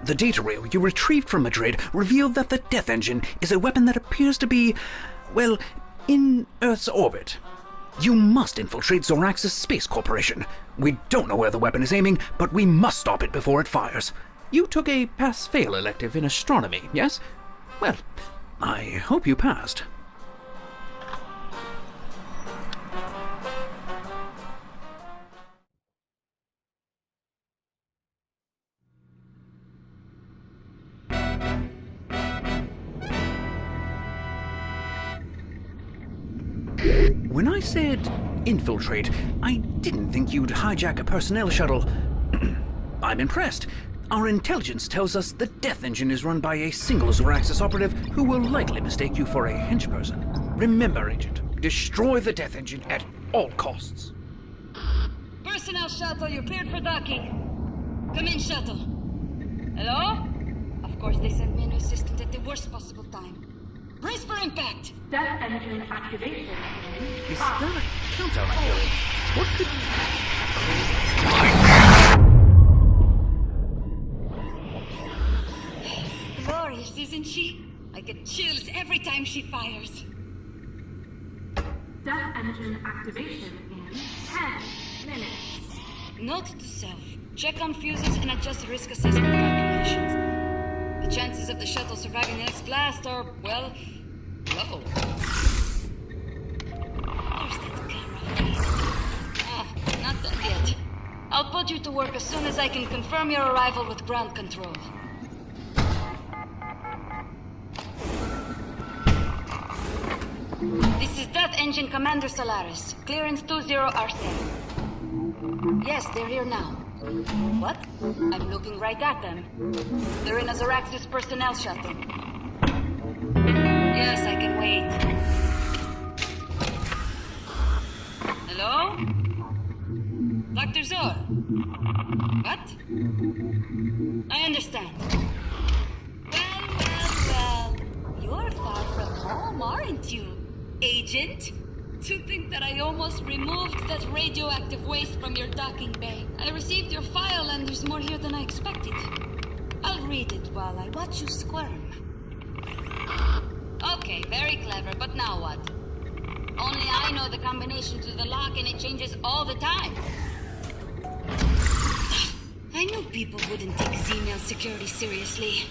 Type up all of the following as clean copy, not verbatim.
The data reel you retrieved from Madrid revealed that the Death Engine is a weapon that appears to be, well, in Earth's orbit. You must infiltrate Zoraxis Space Corporation. We don't know where the weapon is aiming, but we must stop it before it fires. You took a pass-fail elective in astronomy, yes? Well, I hope you passed. When I said infiltrate, I didn't think you'd hijack a personnel shuttle. I'm impressed. Our intelligence tells us the Death Engine is run by a single Zoraxis operative who will likely mistake you for a henchperson. Remember, Agent, destroy the Death Engine at all costs. Personnel shuttle, you're cleared for docking. Come in, shuttle. Hello? Of course, they sent me a new assistant at the worst possible time. Brace for impact! Death engine activation. Is that a countdown I'm hearing? What could... Glorious, isn't she? I get chills every time she fires. Death engine activation in 10 minutes. Note to self. Check on fuses and adjust risk assessment calculations. The chances of the shuttle surviving the next blast are, well, low. Where's that camera feed? Ah, not done yet. I'll put you to work as soon as I can confirm your arrival with ground control. This is Death Engine Commander Solaris. Clearance 20R7. Yes, they're here now. What? I'm looking right at them. They're in a Zoraxis personnel shuttle. Yes, I can wait. Hello? Dr. Zor? What? I understand. Well. You're far from home, aren't you, Agent? To think that I almost removed that radioactive waste from your docking bay. I received your file and there's more here than I expected. I'll read it while I watch you squirm. Okay, very clever, but now what? Only I know the combination to the lock and it changes all the time. I knew people wouldn't take Z-mail security seriously.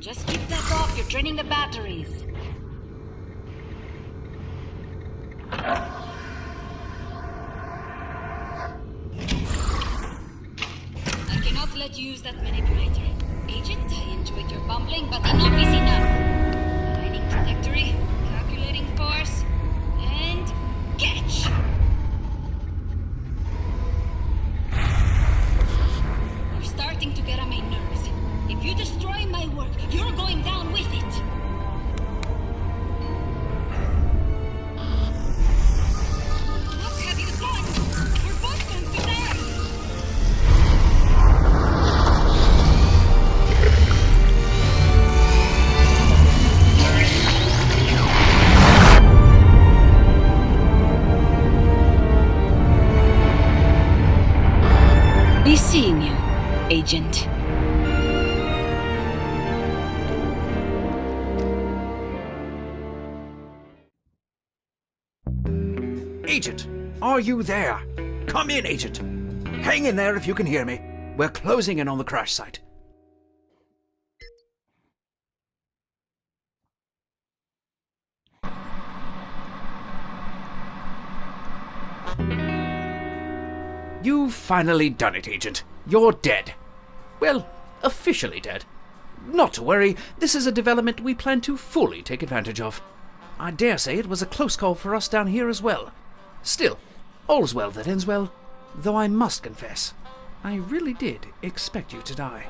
Just keep that off, you're draining the batteries. I cannot let you use that manipulator. Agent, I enjoyed your bumbling, but enough is enough. Aligning trajectory, calculating force, and catch! You're starting to get on my nerves. If you destroy my work, you're going down with it. What have you done? We're both going to die. Be seeing you, Agent. Agent, are you there? Come in, Agent. Hang in there if you can hear me. We're closing in on the crash site. You've finally done it, Agent. You're dead. Well, officially dead. Not to worry, this is a development we plan to fully take advantage of. I dare say it was a close call for us down here as well. Still, all's well that ends well, though I must confess, I really did expect you to die.